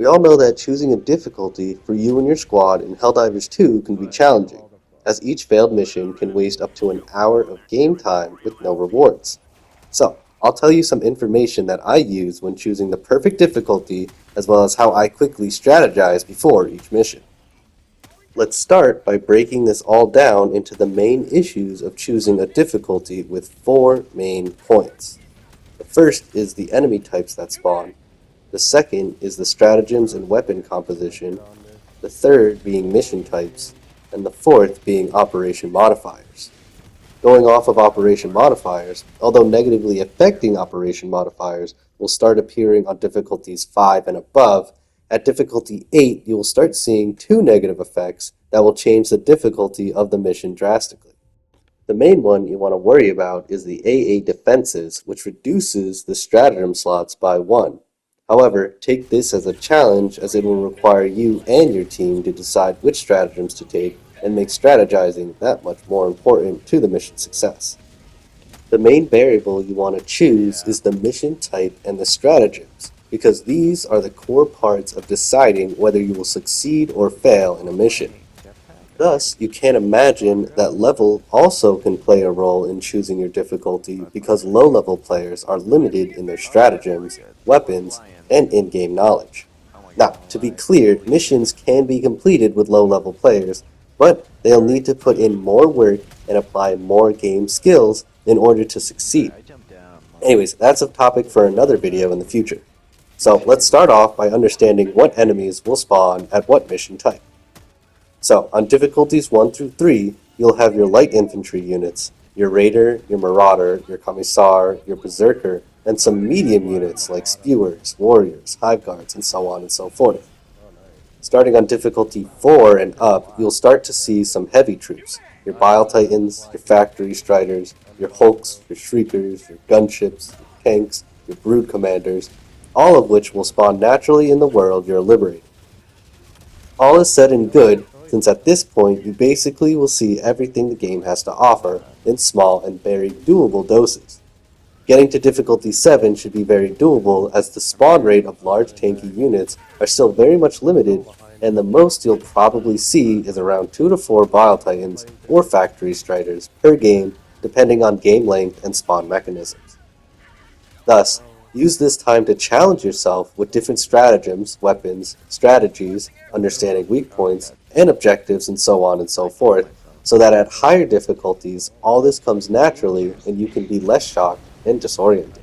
We all know that choosing a difficulty for you and your squad in Helldivers 2 can be challenging, as each failed mission can waste up to an hour of game time with no rewards. So, I'll tell you some information that I use when choosing the perfect difficulty, as well as how I quickly strategize before each mission. Let's start by breaking this all down into the main issues of choosing a difficulty with 4 main points. The first is the enemy types that spawn. The second is the stratagems and weapon composition, the third being mission types, and the fourth being operation modifiers. Going off of operation modifiers, although negatively affecting operation modifiers will start appearing on difficulties 5 and above, at difficulty 8 you will start seeing 2 negative effects that will change the difficulty of the mission drastically. The main one you want to worry about is the AA defenses, which reduces the stratagem slots by 1. However, take this as a challenge, as it will require you and your team to decide which stratagems to take and make strategizing that much more important to the mission success. The main variable you want to choose is the mission type and the stratagems, because these are the core parts of deciding whether you will succeed or fail in a mission. Thus, you can imagine that level also can play a role in choosing your difficulty, because low-level players are limited in their stratagems, weapons, and in-game knowledge. Now, to be clear, missions can be completed with low-level players, but they'll need to put in more work and apply more game skills in order to succeed. Anyways, that's a topic for another video in the future. So let's start off by understanding what enemies will spawn at what mission type. So, on difficulties 1 through 3, you'll have your light infantry units, your raider, your marauder, your commissar, your berserker, and some medium units like spewers, warriors, hive guards, and so on and so forth. Starting on difficulty 4 and up, you'll start to see some heavy troops, your bile titans, your factory striders, your hulks, your shriekers, your gunships, your tanks, your brood commanders, all of which will spawn naturally in the world you're liberating. All is said and good, since at this point you basically will see everything the game has to offer in small and very doable doses. Getting to difficulty 7 should be very doable, as the spawn rate of large tanky units are still very much limited, and the most you'll probably see is around 2 to 4 bile titans or factory striders per game, depending on game length and spawn mechanisms. Thus, use this time to challenge yourself with different stratagems, weapons, strategies, understanding weak points, and objectives, and so on and so forth, so that at higher difficulties, all this comes naturally and you can be less shocked and disoriented.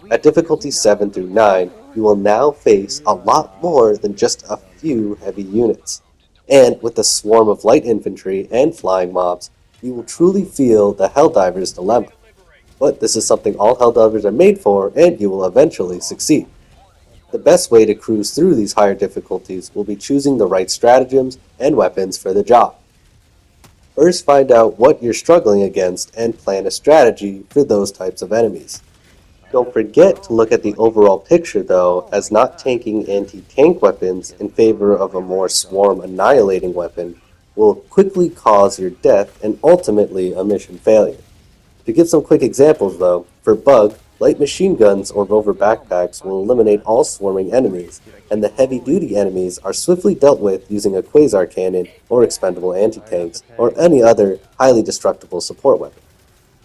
At difficulty 7 through 9, you will now face a lot more than just a few heavy units. And with a swarm of light infantry and flying mobs, you will truly feel the Helldiver's dilemma. But this is something all Helldivers are made for, and you will eventually succeed. The best way to cruise through these higher difficulties will be choosing the right stratagems and weapons for the job. First, find out what you're struggling against and plan a strategy for those types of enemies. Don't forget to look at the overall picture though, as not tanking anti-tank weapons in favor of a more swarm annihilating weapon will quickly cause your death and ultimately a mission failure. To give some quick examples though, for bug, light machine guns or rover backpacks will eliminate all swarming enemies, and the heavy-duty enemies are swiftly dealt with using a quasar cannon or expendable anti-tanks or any other highly destructible support weapon.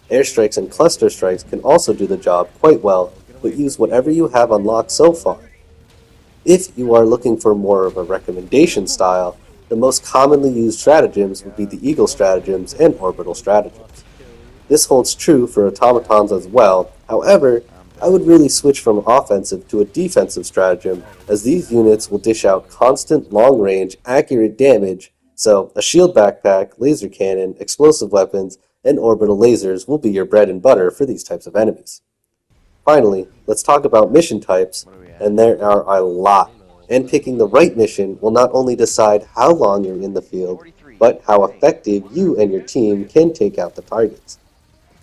Airstrikes and cluster strikes can also do the job quite well, but use whatever you have unlocked so far. If you are looking for more of a recommendation style, the most commonly used stratagems would be the eagle stratagems and orbital stratagems. This holds true for automatons as well. However, I would really switch from offensive to a defensive stratagem, as these units will dish out constant long-range, accurate damage, so a shield backpack, laser cannon, explosive weapons, and orbital lasers will be your bread and butter for these types of enemies. Finally, let's talk about mission types, and there are a lot, and picking the right mission will not only decide how long you're in the field, but how effective you and your team can take out the targets.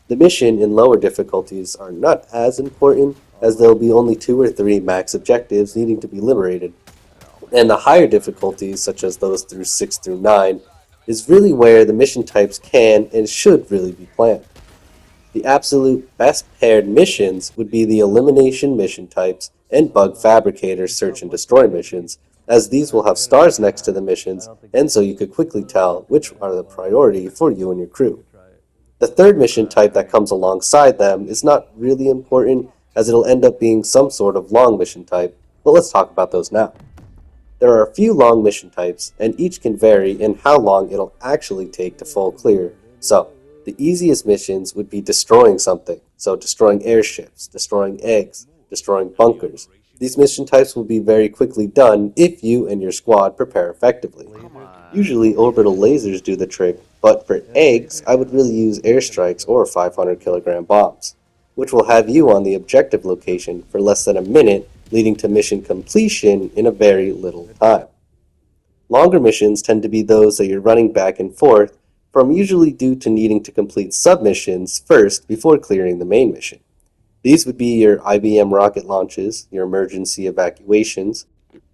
The mission in lower difficulties are not as important, as there will be only 2 or 3 max objectives needing to be liberated, and the higher difficulties, such as those through 6 through 9, is really where the mission types can and should really be planned. The absolute best paired missions would be the elimination mission types, and Bug Fabricator Search and Destroy missions, as these will have stars next to the missions, and so you could quickly tell which are the priority for you and your crew. The third mission type that comes alongside them is not really important, as it'll end up being some sort of long mission type, but let's talk about those now. There are a few long mission types, and each can vary in how long it'll actually take to full clear. So, the easiest missions would be destroying something, so destroying airships, destroying eggs, destroying bunkers. These mission types will be very quickly done if you and your squad prepare effectively. Usually orbital lasers do the trick, but for eggs, I would really use airstrikes or 500-kilogram bombs, which will have you on the objective location for less than a minute, leading to mission completion in a very little time. Longer missions tend to be those that you're running back and forth from, usually due to needing to complete submissions first before clearing the main mission. These would be your IBM rocket launches, your emergency evacuations,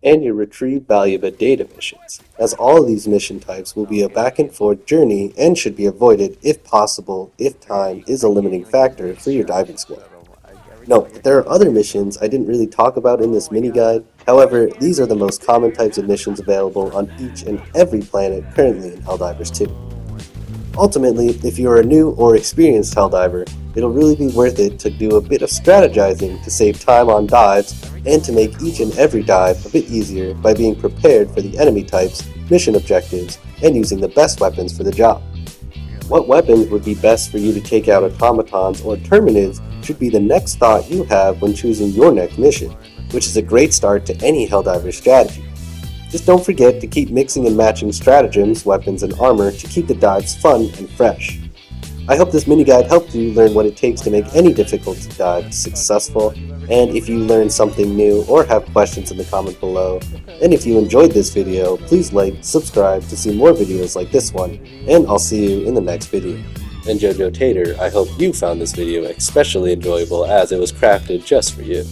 and your retrieve valuable data missions, as all of these mission types will be a back and forth journey and should be avoided if possible if time is a limiting factor for your diving squad. Note that there are other missions I didn't really talk about in this mini guide, however, these are the most common types of missions available on each and every planet currently in Helldivers 2. Ultimately, if you are a new or experienced Helldiver, it'll really be worth it to do a bit of strategizing to save time on dives and to make each and every dive a bit easier by being prepared for the enemy types, mission objectives, and using the best weapons for the job. What weapons would be best for you to take out automatons or terminids should be the next thought you have when choosing your next mission, which is a great start to any Helldiver strategy. Just don't forget to keep mixing and matching stratagems, weapons, and armor to keep the dives fun and fresh. I hope this mini guide helped you learn what it takes to make any difficulty dive successful, and if you learned something new or have questions in the comment below, and if you enjoyed this video, please like, subscribe to see more videos like this one, and I'll see you in the next video. And Jojo Tater, I hope you found this video especially enjoyable as it was crafted just for you.